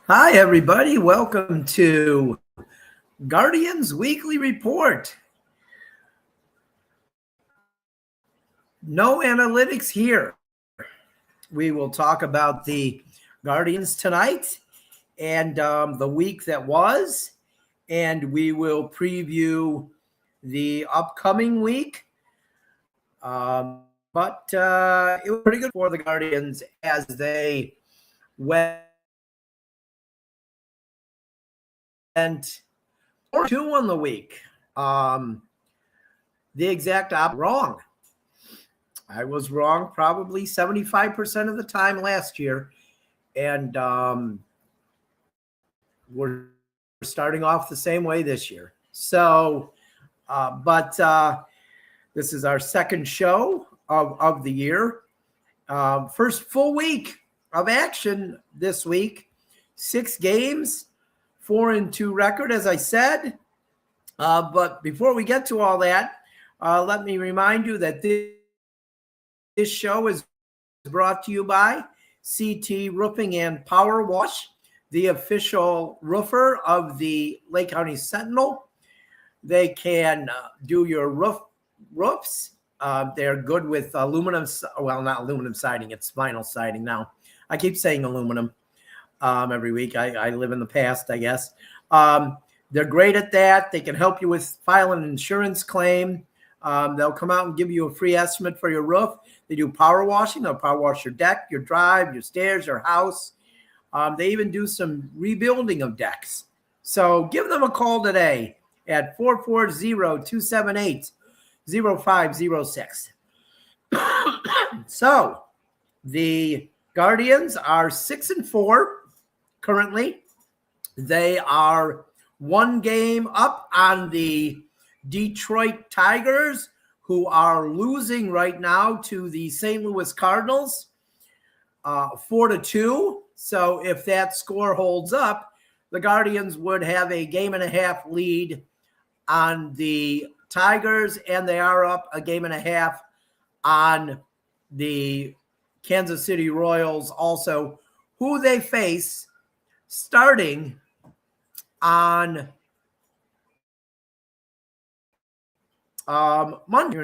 Hi, everybody. Welcome to Guardians Weekly Report. No analytics here. We will talk about the Guardians tonight and the week that was, and we will preview the upcoming week. But it was pretty good for the Guardians as they went 4-2 on the week. The exact wrong. I was wrong probably 75% of the time last year. And we're starting off the same way this year. So, but this is our second show of the year. First full week of action this week. 6 games, 4-2 record, as I said. But before we get to all that, let me remind you that this show is brought to you by CT Roofing and Power Wash, the official roofer of the Lake County Sentinel. They can do your roofs. They're good with aluminum. Well, not aluminum siding. It's vinyl siding now. I keep saying aluminum every week. I live in the past, I guess. They're great at that. They can help you with filing an insurance claim. They'll come out and give you a free estimate for your roof. They do power washing. They'll power wash your deck, your drive, your stairs, your house. They even do some rebuilding of decks. So give them a call today at 440-278-0506. So the Guardians are 6-4 currently. They are 1 game up on the Detroit Tigers, who are losing right now to the St. Louis Cardinals, 4-2. So if that score holds up, the Guardians would have a 1.5 game lead on the Tigers, and they are up a 1.5 game on the Kansas City Royals also, who they face starting on Monday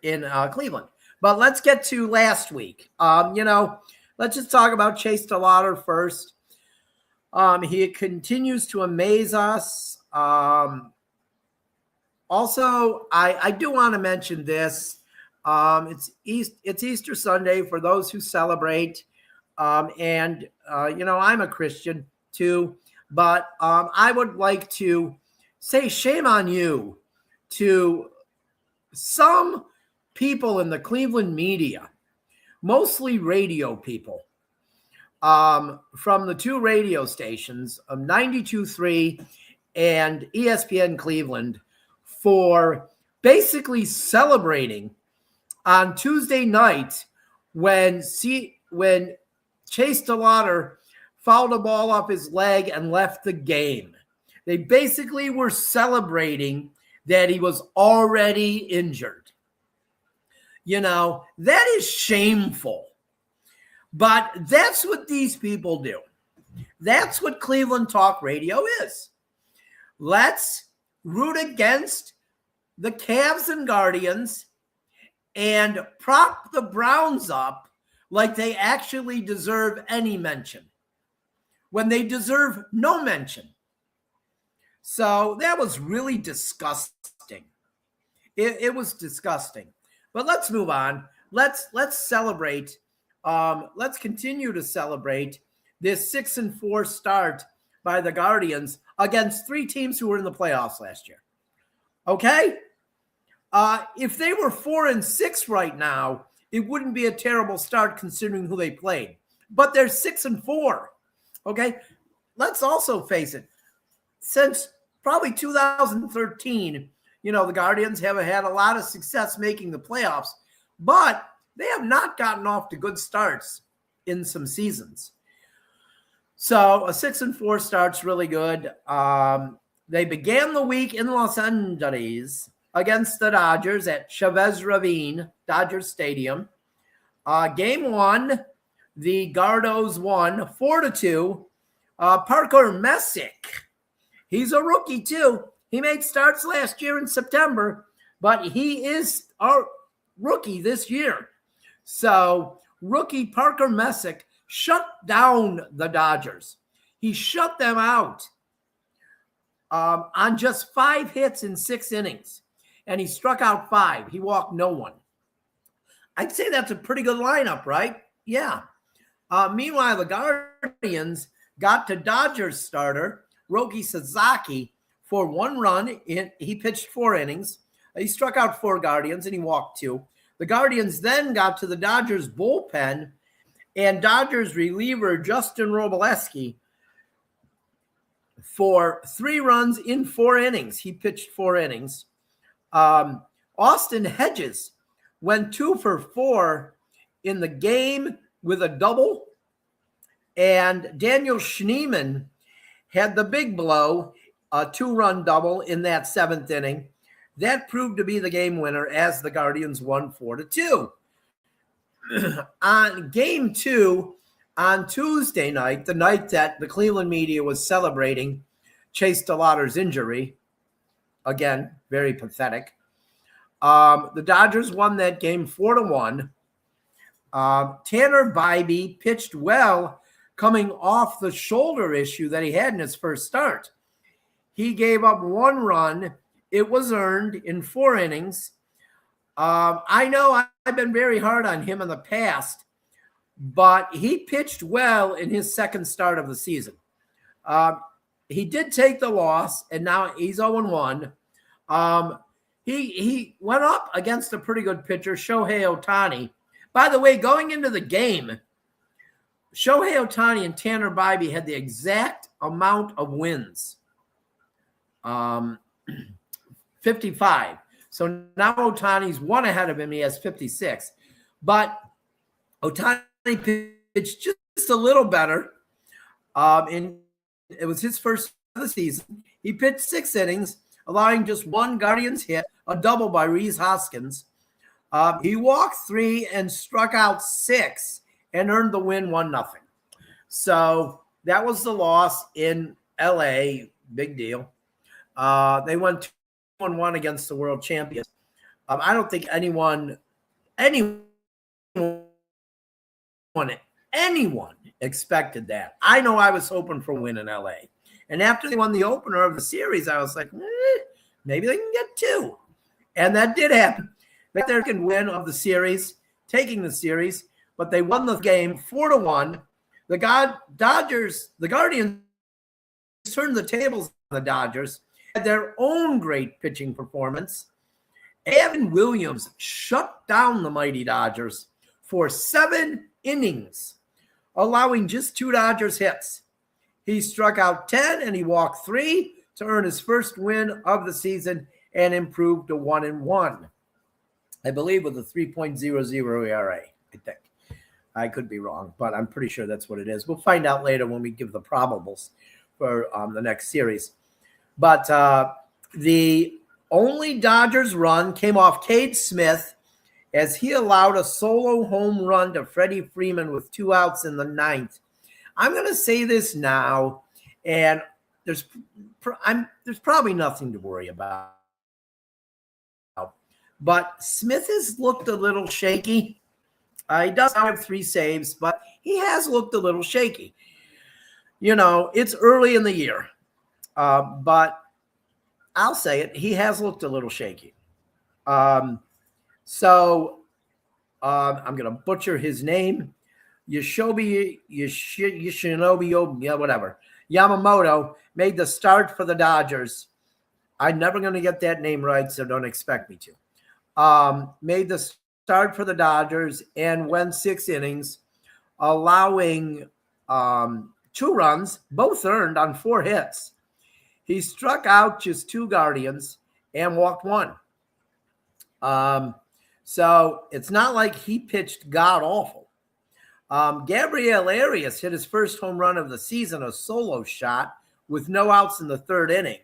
in Cleveland. But let's get to last week. Let's just talk about Chase DeLauter first. He continues to amaze us. Also, I do want to mention this. It's Easter Sunday for those who celebrate. I'm a Christian too. But I would like to say shame on you to some people in the Cleveland media, mostly radio people, from the 2 radio stations of 92.3 and ESPN Cleveland, for basically celebrating on Tuesday night when Chase DeLauter fouled a ball off his leg and left the game. They basically were celebrating that he was already injured. That is shameful. But that's what these people do. That's what Cleveland Talk Radio is. Let's root against the Cavs and Guardians and prop the Browns up like they actually deserve any mention, when they deserve no mention. So that was really disgusting. It was disgusting. But let's move on. Let's celebrate. Let's continue to celebrate this 6-4 start by the Guardians against 3 teams who were in the playoffs last year. Okay? If they were 4-6 right now, it wouldn't be a terrible start considering who they played. But they're 6-4. Okay? Let's also face it. Since probably 2013, the Guardians have had a lot of success making the playoffs, but they have not gotten off to good starts in some seasons. So a 6-4 start's really good. They began the week in Los Angeles against the Dodgers at Chavez Ravine, Dodger Stadium. Game 1, the Gardos won 4-2. Parker Messick, he's a rookie too. He made starts last year in September, but he is our rookie this year. So rookie Parker Messick shut down the Dodgers. He shut them out on just 5 hits in 6 innings, and he struck out 5. He walked no one. I'd say that's a pretty good lineup, right? Yeah. Meanwhile, the Guardians got to Dodgers starter Roki Sasaki for 1 run. He pitched 4 innings. He struck out 4 Guardians, and he walked 2. The Guardians then got to the Dodgers bullpen, and Dodgers reliever Justin Robleski for 3 runs in 4 innings. He pitched 4 innings. Austin Hedges went 2 for 4 in the game with a double. And Daniel Schneemann had the big blow, a 2-run double in that 7th inning. That proved to be the game winner as the Guardians won 4-2. On game 2, on Tuesday night, the night that the Cleveland media was celebrating Chase DeLauter's injury, again, very pathetic. The Dodgers won that game 4-1. Tanner Bybee pitched well coming off the shoulder issue that he had in his first start. He gave up 1 run. It was earned in 4 innings. I know I've been very hard on him in the past, but he pitched well in his second start of the season. He did take the loss, and now he's 0-1. He went up against a pretty good pitcher, Shohei Ohtani. By the way, going into the game, Shohei Ohtani and Tanner Bybee had the exact amount of wins, 55. So now Ohtani's 1 ahead of him. He has 56. But Ohtani pitched just a little better. It was his first of the season. He pitched 6 innings, allowing just 1 Guardians hit, a double by Rhys Hoskins. He walked 3 and struck out 6 and earned the win 1-0. So that was the loss in LA. Big deal. They went 2-1 against the world champions. I don't think anyone expected that. I know I was hoping for a win in LA. And after they won the opener of the series, I was like, maybe they can get 2. And that did happen. They got their second win of the series, taking the series, but they won the game 4-1. The Guardians turned the tables on the Dodgers, had their own great pitching performance. Evan Williams shut down the mighty Dodgers for 7 innings, allowing just 2 Dodgers hits. He struck out 10 and he walked 3 to earn his first win of the season and improved to 1-1. I believe with a 3.00 ERA, I think. I could be wrong, but I'm pretty sure that's what it is. We'll find out later when we give the probables for the next series. But the only Dodgers run came off Cade Smith as he allowed a solo home run to Freddie Freeman with 2 outs in the 9th. I'm going to say this now, and there's probably nothing to worry about. But Smith has looked a little shaky. He does have 3 saves, but he has looked a little shaky. You know, it's early in the year, but I'll say it. He has looked a little shaky. So I'm going to butcher his name. Yamamoto made the start for the Dodgers. I'm never going to get that name right, so don't expect me to. Made the start for the Dodgers and went 6 innings, allowing 2 runs, both earned on 4 hits. He struck out just 2 Guardians and walked 1. So it's not like he pitched god-awful. Gabriel Arias hit his first home run of the season, a solo shot, with no outs in the 3rd inning.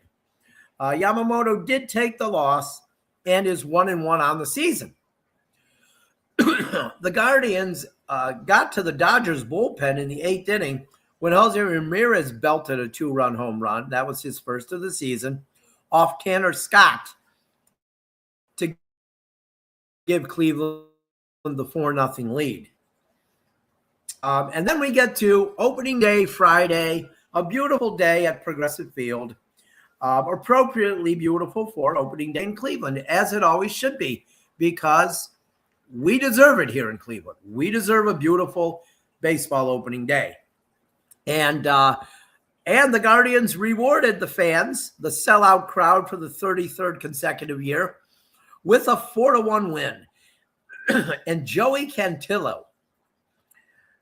Yamamoto did take the loss and is 1-1 on the season. The Guardians got to the Dodgers bullpen in the 8th inning when Jose Ramirez belted a 2-run home run. That was his first of the season off Tanner Scott to give Cleveland the 4-0 lead. And then we get to opening day Friday, a beautiful day at Progressive Field, appropriately beautiful for opening day in Cleveland, as it always should be, because we deserve it here in Cleveland. We deserve a beautiful baseball opening day. And the Guardians rewarded the fans, the sellout crowd, for the 33rd consecutive year with a 4-1 win. And Joey Cantillo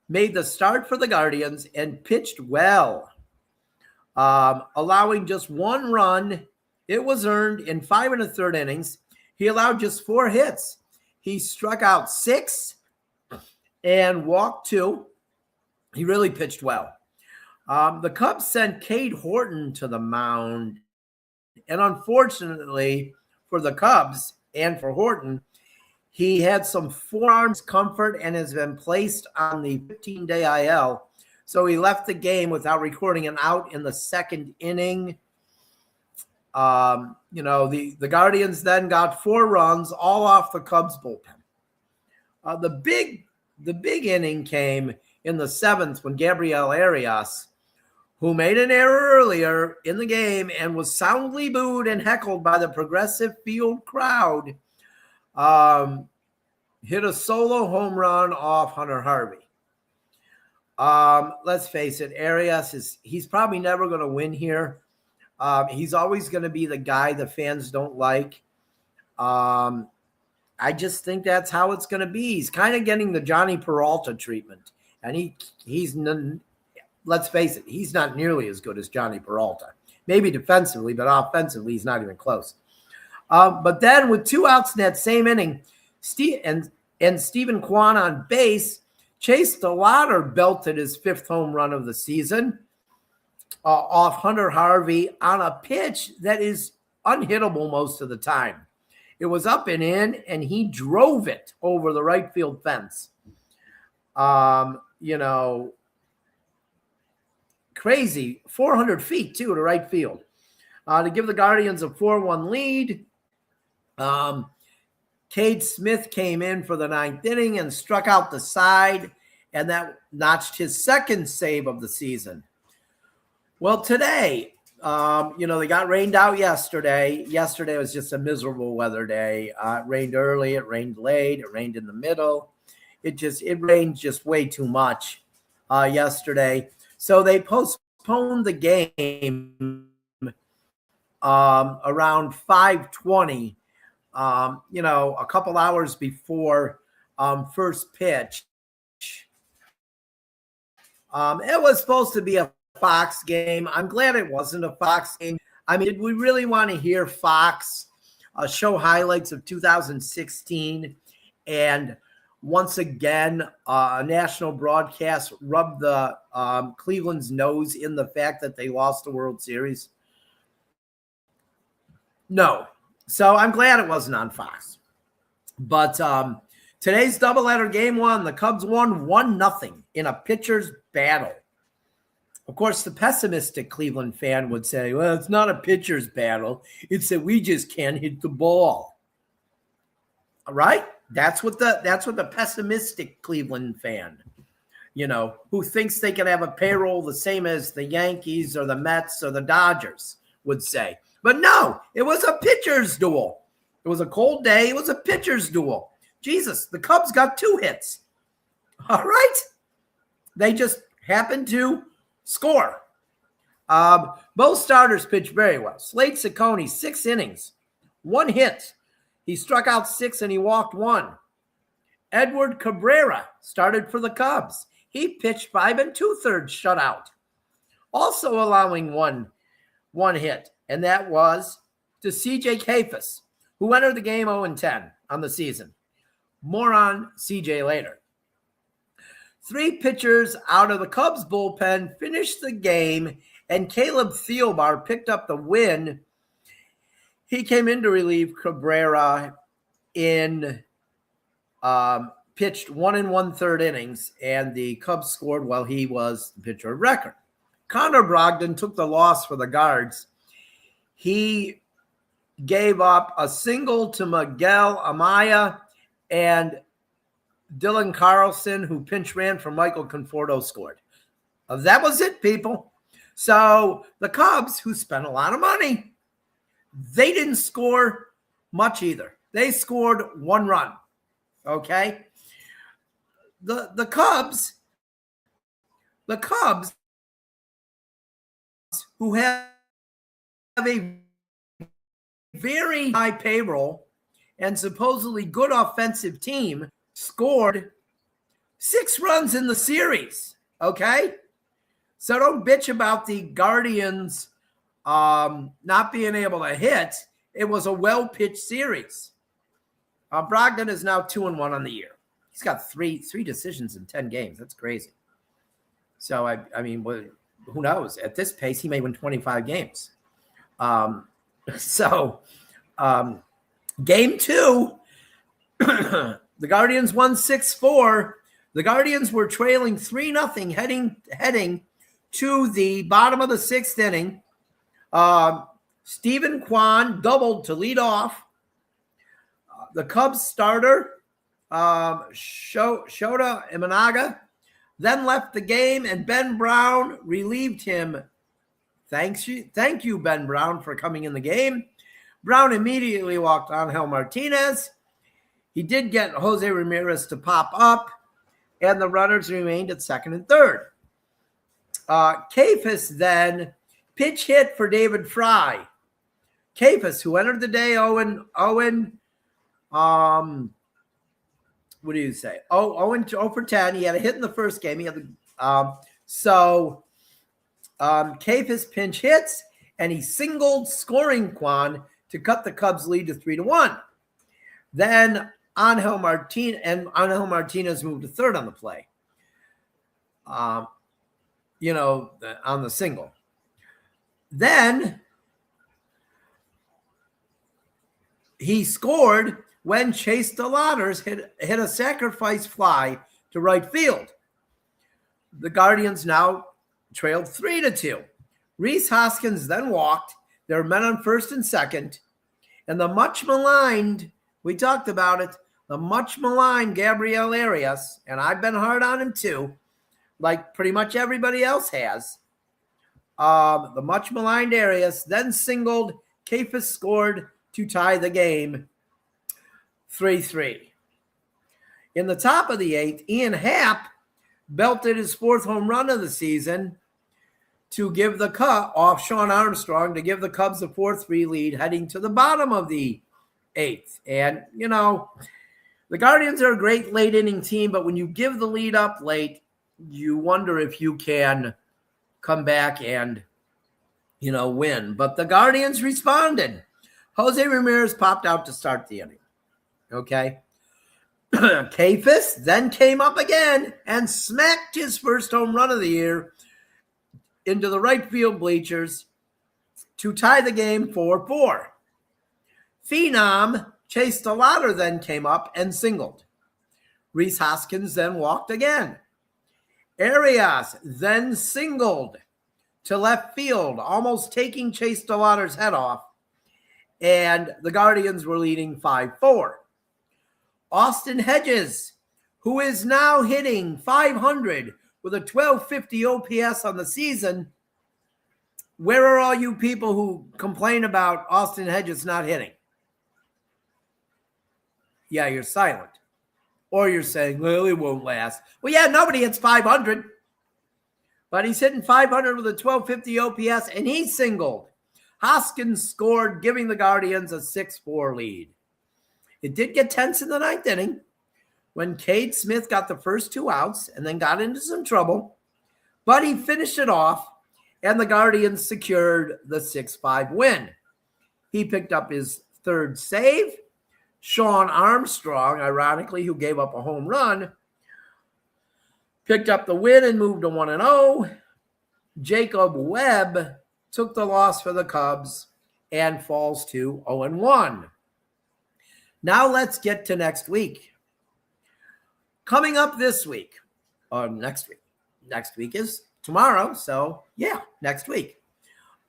made the start for the Guardians and pitched well, allowing just 1 run. It was earned in 5 1/3 innings. He allowed just 4 hits. He struck out 6 and walked 2. He really pitched well. The Cubs sent Cade Horton to the mound. And unfortunately for the Cubs and for Horton, he had some forearm discomfort and has been placed on the 15-day IL. So he left the game without recording an out in the 2nd inning. The Guardians then got 4 runs, all off the Cubs bullpen. The big inning came in the 7th when Gabriel Arias, who made an error earlier in the game and was soundly booed and heckled by the Progressive Field crowd, hit a solo home run off Hunter Harvey. Let's face it, Arias he's probably never going to win here. He's always going to be the guy the fans don't like. I just think that's how it's going to be. He's kind of getting the Johnny Peralta treatment. And let's face it, he's not nearly as good as Johnny Peralta. Maybe defensively, but offensively, he's not even close. But then with 2 outs in that same inning, Stephen Kwan on base, Chase DeLauder belted his 5th home run of the season off Hunter Harvey on a pitch that is unhittable most of the time. It was up and in, and he drove it over the right field fence. Crazy, 400 feet, too, to right field. To give the Guardians a 4-1 lead. Cade Smith came in for the 9th inning and struck out the side, and that notched his 2nd save of the season. Well, today, they got rained out yesterday. Yesterday was just a miserable weather day. It rained early, it rained late, it rained in the middle. It rained just way too much yesterday. So they postponed the game around 5:20. A couple hours before first pitch. It was supposed to be a Fox game. I'm glad it wasn't a Fox game. I mean, did we really want to hear Fox show highlights of 2016 and once again a national broadcast rubbed the Cleveland's nose in the fact that they lost the World Series? No. So I'm glad it wasn't on Fox. But today's doubleheader game 1, the Cubs won 1-0 in a pitcher's battle. Of course, the pessimistic Cleveland fan would say, well, it's not a pitcher's battle. It's that we just can't hit the ball. All right? That's what the pessimistic Cleveland fan, who thinks they can have a payroll the same as the Yankees or the Mets or the Dodgers would say. But no, it was a pitcher's duel. It was a cold day. It was a pitcher's duel. Jesus, the Cubs got 2 hits. All right? They just happened to score. Both starters pitched very well. Slade Ciccone, 6 innings, 1 hit. He struck out 6 and he walked 1. Edward Cabrera started for the Cubs. He pitched 5 2/3 shutout, also allowing one hit. And that was to CJ Kayfus, who entered the game 0-10 on the season. More on CJ later. 3 pitchers out of the Cubs bullpen finished the game, and Caleb Thielbar picked up the win. He came in to relieve Cabrera in pitched 1 1/3 innings, and the Cubs scored while he was the pitcher of record. Connor Brogdon took the loss for the Guards. He gave up a single to Miguel Amaya, and Dylan Carlson, who pinch ran for Michael Conforto, scored. That was it, people. So the Cubs, who spent a lot of money, they didn't score much either. They scored 1 run. Okay? The Cubs, who have a very high payroll and supposedly good offensive team, scored 6 runs in the series. Okay? So don't bitch about the Guardians not being able to hit. It was a well-pitched series. Brogdon is now 2-1 on the year. He's got three decisions in 10 games. That's crazy. So, I mean, who knows? At this pace, he may win 25 games. Game 2, the Guardians won 6-4. The Guardians were trailing 3-0 heading to the bottom of the 6th inning. Stephen Kwan doubled to lead off. The Cubs starter, Shota Imanaga, then left the game, and Ben Brown relieved him. Thank you, Ben Brown, for coming in the game. Brown immediately walked Angel Martinez. He did get Jose Ramirez to pop up, and the runners remained at 2nd and 3rd. Kafis then pitch hit for David Fry. Kafis, who entered the day 0 for 10. He had a hit in the first game. He had Kafis pinch hits, and he singled scoring Kwan to cut the Cubs' lead to 3-1. Then Angel Martinez moved to 3rd on the play. On the single. Then he scored when Chase DeLauders hit a sacrifice fly to right field. The Guardians now trailed 3-2. Rhys Hoskins then walked. There were men on 1st and 2nd. And the much maligned, we talked about it, the much maligned Gabriel Arias, and I've been hard on him too, like pretty much everybody else has. The much maligned Arias then singled. Kafis scored to tie the game 3-3. In the top of the 8th, Ian Happ belted his 4th home run of the season to give the cut off Sean Armstrong to give the Cubs a 4-3 lead heading to the bottom of the 8th. And, the Guardians are a great late inning team, but when you give the lead up late, you wonder if you can come back and, win. But the Guardians responded. Jose Ramirez popped out to start the inning. Okay. Kafis then came up again and smacked his first home run of the year into the right field bleachers to tie the game 4-4. Phenom Chase DeLauder then came up and singled. Rhys Hoskins then walked again. Arias then singled to left field, almost taking Chase DeLauder's head off, and the Guardians were leading 5-4. Austin Hedges, who is now hitting .500 with a 1250 OPS on the season. Where are all you people who complain about Austin Hedges not hitting? Yeah, you're silent. Or you're saying, well, it won't last. Well, yeah, nobody hits .500. But he's hitting .500 with a 1250 OPS, and he singled. Hoskins scored, giving the Guardians a 6-4 lead. It did get tense in the 9th inning when Cade Smith got the first 2 outs and then got into some trouble. But he finished it off, and the Guardians secured the 6-5 win. He picked up his 3rd save. Sean Armstrong, ironically, who gave up a home run, picked up the win and moved to 1-0. Jacob Webb took the loss for the Cubs and falls to 0-1. Now let's get to next week. Coming up this week, or next week. Next week is tomorrow, so yeah, next week.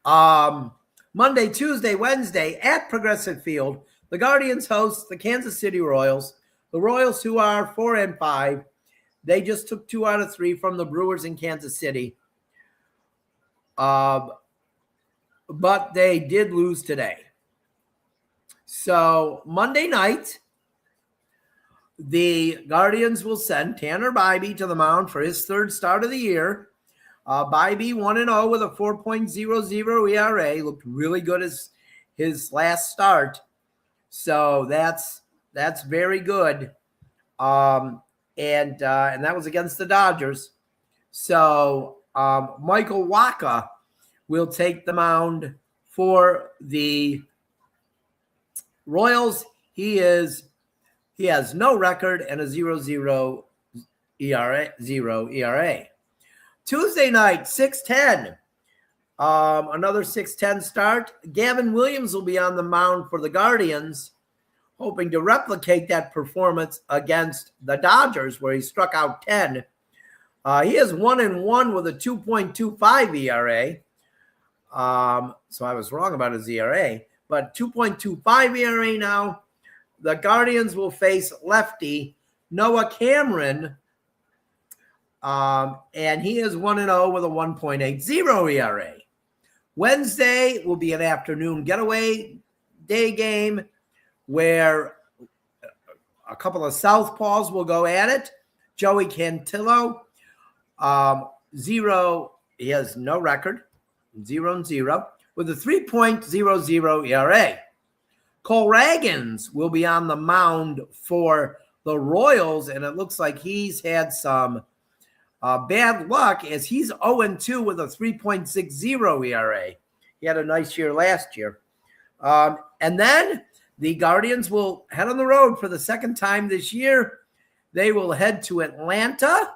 Monday, Tuesday, Wednesday at Progressive Field, the Guardians host the Kansas City Royals. The Royals, who are 4-5, they just took 2 out of 3 from the Brewers in Kansas City. But they did lose today. So Monday night, the Guardians will send Tanner Bybee to the mound for his 3rd start of the year. Bybee 1-0 with a 4.00 ERA. Looked really good as his last start. So that's very good. And that was against the Dodgers. So Michael Wacha will take the mound for the Royals. He has no record and a 0.00 ERA. Tuesday night, 6:10. Another 6:10 start. Gavin Williams will be on the mound for the Guardians, hoping to replicate that performance against the Dodgers, where he struck out 10. He is 1-1 with a 2.25 ERA. So I was wrong about his ERA, but 2.25 ERA now. The Guardians will face lefty Noah Cameron, and he is 1-0 with a 1.80 ERA. Wednesday will be an afternoon getaway day game where a couple of southpaws will go at it. Joey Cantillo, 0. He has no record, 0-0 with a 3.00 ERA. Cole Ragans will be on the mound for the Royals, and it looks like he's had some bad luck as he's 0-2 with a 3.60 ERA. He had a nice year last year. And then the Guardians will head on the road for the 2nd time this year. They will head to Atlanta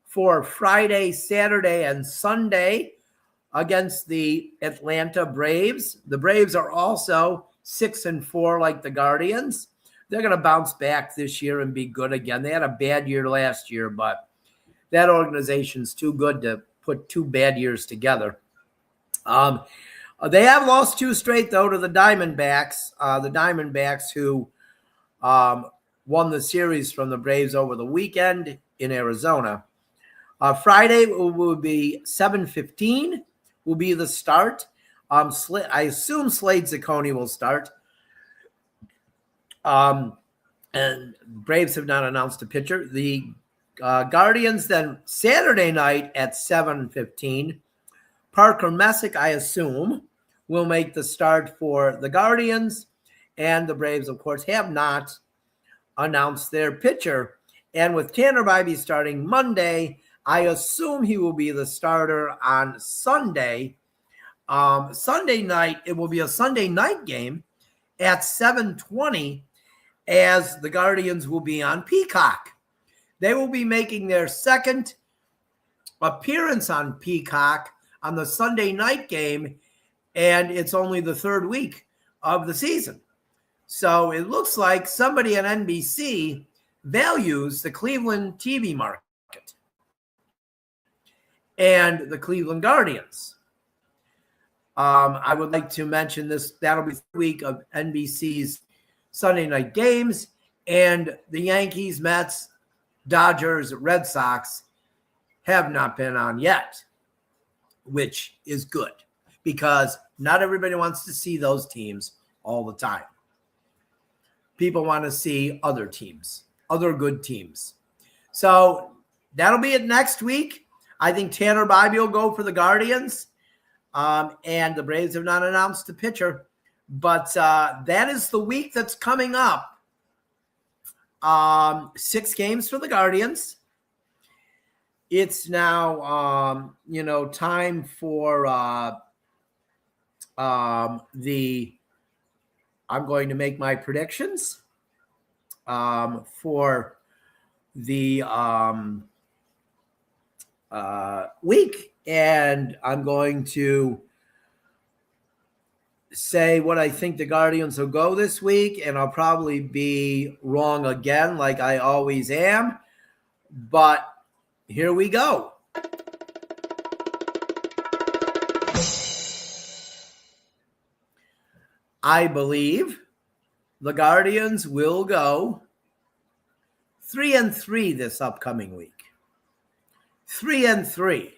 for Friday, Saturday, and Sunday against the Atlanta Braves. The Braves are also 6-4 like the Guardians. They're going to bounce back this year and be good again. They had a bad year last year, but that organization's too good to put 2 bad years together. They have lost 2 straight, though, to the Diamondbacks. The Diamondbacks who won the series from the Braves over the weekend in Arizona. Friday will be 7:15 will be the start. I assume Slade Ciccone will start. And Braves have not announced a pitcher. The Guardians then Saturday night at 7:15. Parker Messick, I assume, will make the start for the Guardians. And the Braves, of course, have not announced their pitcher. And with Tanner Bybee starting Monday, I assume he will be the starter on Sunday. Sunday night, it will be a Sunday night game at 7:20 as the Guardians will be on Peacock. They will be making their 2nd appearance on Peacock on the Sunday night game, and it's only the 3rd week of the season. So it looks like somebody at NBC values the Cleveland TV market and the Cleveland Guardians. I would like to mention this. That'll be the week of NBC's Sunday night games, and the Yankees, Mets, Dodgers, Red Sox have not been on yet, which is good because not everybody wants to see those teams all the time. People want to see other teams, other good teams. So that'll be it next week. I think Tanner Bybee will go for the Guardians. And the Braves have not announced the pitcher. But that is the week that's coming up. 6 games for the Guardians. It's now, time for I'm going to make my predictions for the week. And I'm going to say what I think the Guardians will go this week, and I'll probably be wrong again like I always am. But here we go. I believe the Guardians will go 3-3 this upcoming week. 3-3.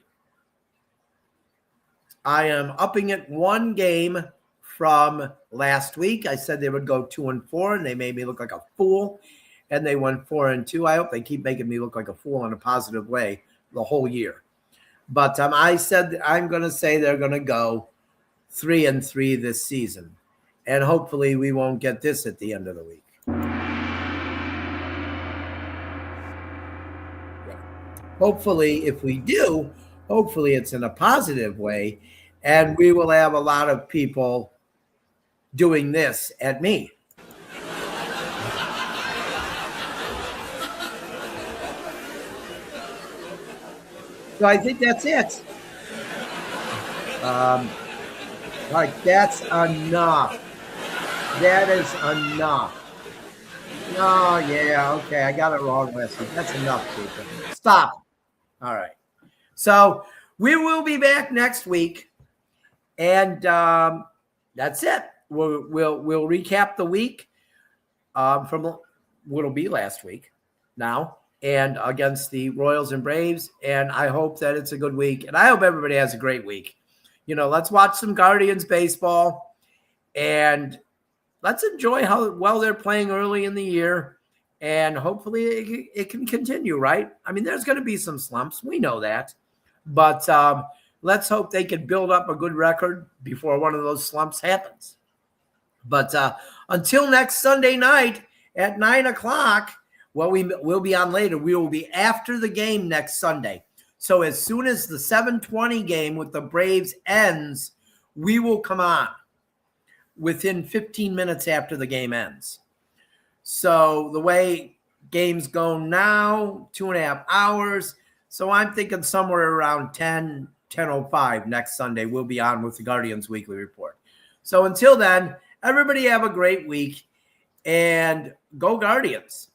I am upping it one game from last week. I said they would go 2-4, and they made me look like a fool, and they went 4-2. I hope they keep making me look like a fool in a positive way the whole year. But I said I'm going to say they're going to go 3-3 this season, and hopefully we won't get this at the end of the week. Hopefully, if we do, hopefully it's in a positive way, and we will have a lot of people doing this at me. So I think that's it. All right, that's enough. That is enough. Oh, yeah, okay, I got it wrong last week. That's enough, people. Stop. All right. So we will be back next week, and that's it. We'll recap the week from what'll be last week now, and against the Royals and Braves. And I hope that it's a good week, and I hope everybody has a great week. Let's watch some Guardians baseball, and let's enjoy how well they're playing early in the year. And hopefully it can continue, right? I mean, there's going to be some slumps. We know that. But let's hope they can build up a good record before one of those slumps happens. But until next Sunday night at 9 o'clock, well, we'll be on later. We will be after the game next Sunday. So as soon as the 7:20 game with the Braves ends, we will come on within 15 minutes after the game ends. So the way games go now, 2.5 hours. So I'm thinking somewhere around 10:05 next Sunday, we'll be on with the Guardians Weekly Report. So until then, everybody have a great week, and go Guardians.